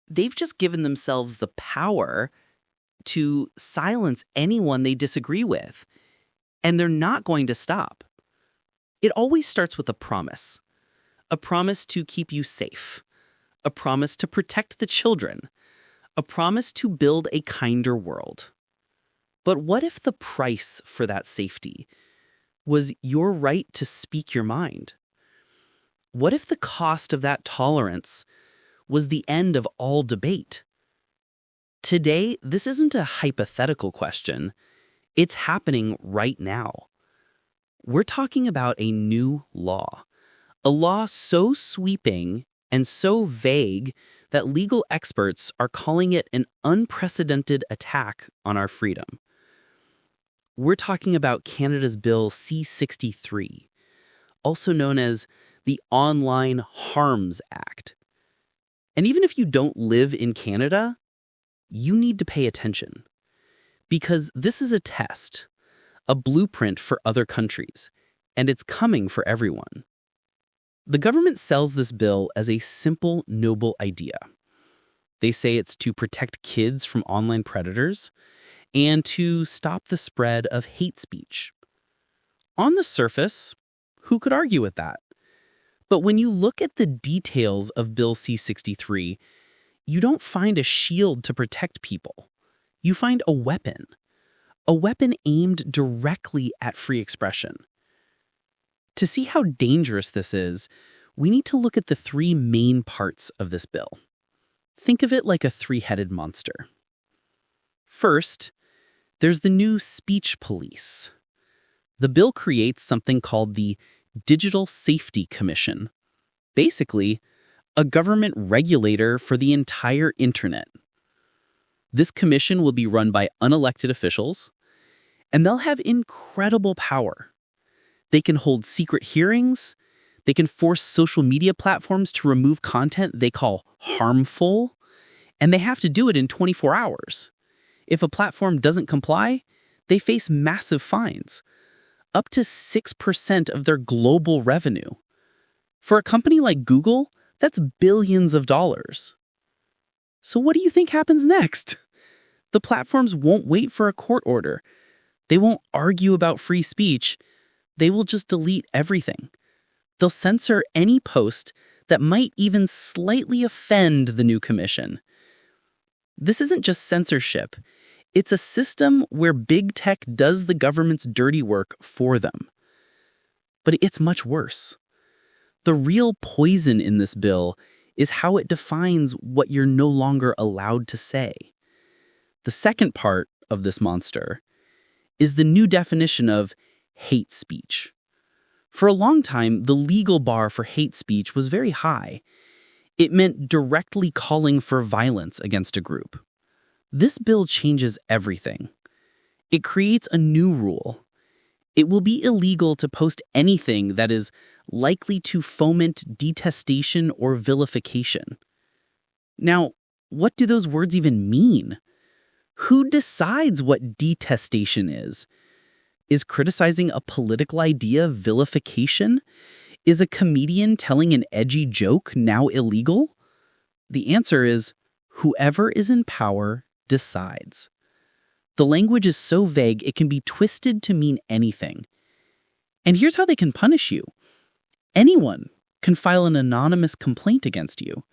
They've just given themselves the power to silence anyone they disagree with, and they're not going to stop. It always starts with a promise to keep you safe, a promise to protect the children, a promise to build a kinder world. But what if the price for that safety was your right to speak your mind? What if the cost of that tolerance was the end of all debate? Today, this isn't a hypothetical question. It's happening right now. We're talking about a new law, a law so sweeping and so vague that legal experts are calling it an unprecedented attack on our freedom. We're talking about Canada's Bill C-63, also known as the Online Harms Act. And even if you don't live in Canada, you need to pay attention. Because this is a test, a blueprint for other countries, and it's coming for everyone. The government sells this bill as a simple, noble idea. They say it's to protect kids from online predators and to stop the spread of hate speech. On the surface, who could argue with that? But when you look at the details of Bill C-63, you don't find a shield to protect people. You find a weapon aimed directly at free expression. To see how dangerous this is, we need to look at the three main parts of this bill. Think of it like a three-headed monster. First, there's the new speech police. The bill creates something called the Digital Safety Commission, basically a government regulator for the entire internet. This commission will be run by unelected officials, and they'll have incredible power. They can hold secret hearings, they can force social media platforms to remove content they call harmful, and they have to do it in 24 hours. If a platform doesn't comply, they face massive fines, up to 6% of their global revenue. For a company like Google, that's billions of dollars. So what do you think happens next? The platforms won't wait for a court order. They won't argue about free speech. They will just delete everything. They'll censor any post that might even slightly offend the new commission. This isn't just censorship. It's a system where big tech does the government's dirty work for them. But it's much worse. The real poison in this bill is how it defines what you're no longer allowed to say. The second part of this monster is the new definition of hate speech. For a long time, the legal bar for hate speech was very high. It meant directly calling for violence against a group. This bill changes everything. It creates a new rule. It will be illegal to post anything that is likely to foment detestation or vilification. Now, what do those words even mean? Who decides what detestation is? Is criticizing a political idea vilification? Is a comedian telling an edgy joke now illegal? The answer is whoever is in power decides. The language is so vague it can be twisted to mean anything. And here's how they can punish you. Anyone can file an anonymous complaint against you.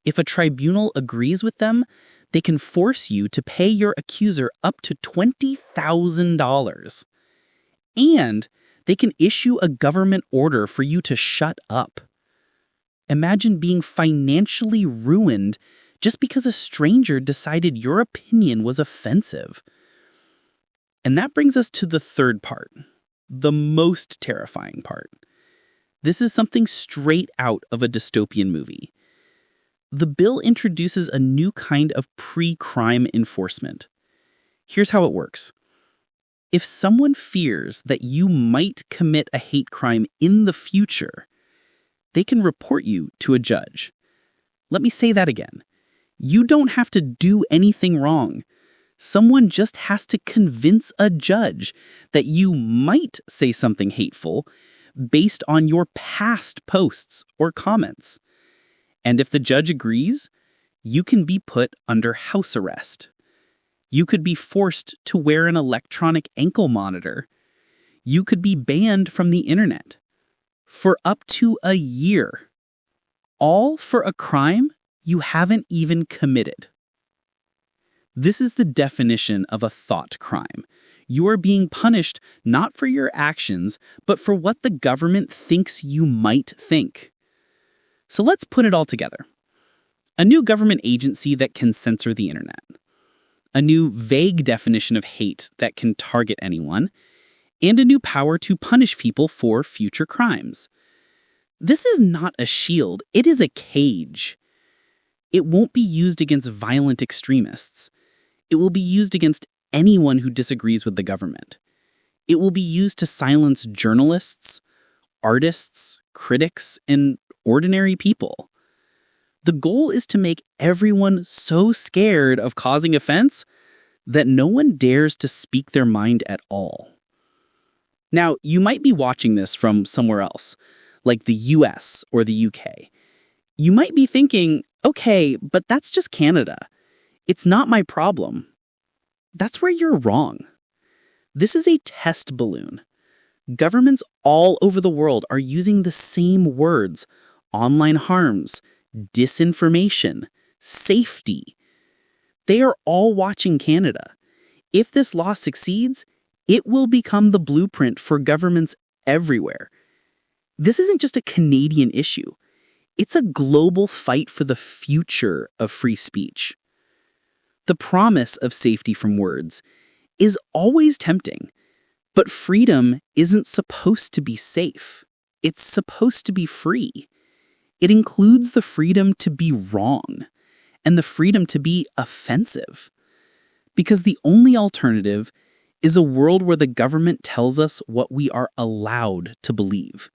If a tribunal agrees with them, they can force you to pay your accuser up to $20,000. And they can issue a government order for you to shut up. Imagine being financially ruined just because a stranger decided your opinion was offensive. And that brings us to the third part, the most terrifying part. This is something straight out of a dystopian movie. The bill introduces a new kind of pre-crime enforcement. Here's how it works. If someone fears that you might commit a hate crime in the future, they can report you to a judge. Let me say that again. You don't have to do anything wrong. Someone just has to convince a judge that you might say something hateful based on your past posts or comments. And if the judge agrees, You can be put under house arrest. You could be forced to wear an electronic ankle monitor. You could be banned from the internet for up to a year. All for a crime you haven't even committed. This is the definition of a thought crime. You are being punished not for your actions, but for what the government thinks you might think. So let's put it all together. A new government agency that can censor the internet. A new vague definition of hate that can target anyone. And a new power to punish people for future crimes. This is not a shield, it is a cage. It won't be used against violent extremists. It will be used against anyone who disagrees with the government. It will be used to silence journalists, artists, critics, and ordinary people. The goal is to make everyone so scared of causing offense that no one dares to speak their mind at all. Now, you might be watching this from somewhere else, like the US or the UK. You might be thinking, okay, but that's just Canada. It's not my problem. That's where you're wrong. This is a test balloon. Governments all over the world are using the same words: online harms, disinformation, safety. They are all watching Canada. If this law succeeds, it will become the blueprint for governments everywhere. This isn't just a Canadian issue. It's a global fight for the future of free speech. The promise of safety from words is always tempting, but freedom isn't supposed to be safe. It's supposed to be free. It includes the freedom to be wrong and the freedom to be offensive. Because the only alternative is a world where the government tells us what we are allowed to believe.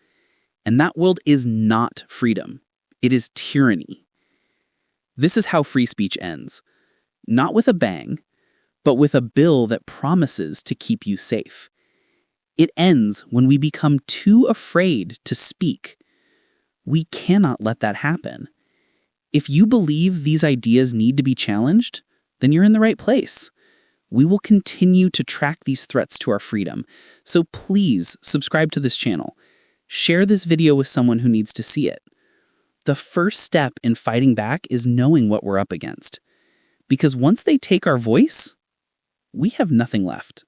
And that world is not freedom. It is tyranny. This is how free speech ends. Not with a bang, but with a bill that promises to keep you safe. It ends when we become too afraid to speak. We cannot let that happen. If you believe these ideas need to be challenged, then you're in the right place. We will continue to track these threats to our freedom, so please subscribe to this channel. Share this video with someone who needs to see it. The first step in fighting back is knowing what we're up against. Because once they take our voice, we have nothing left.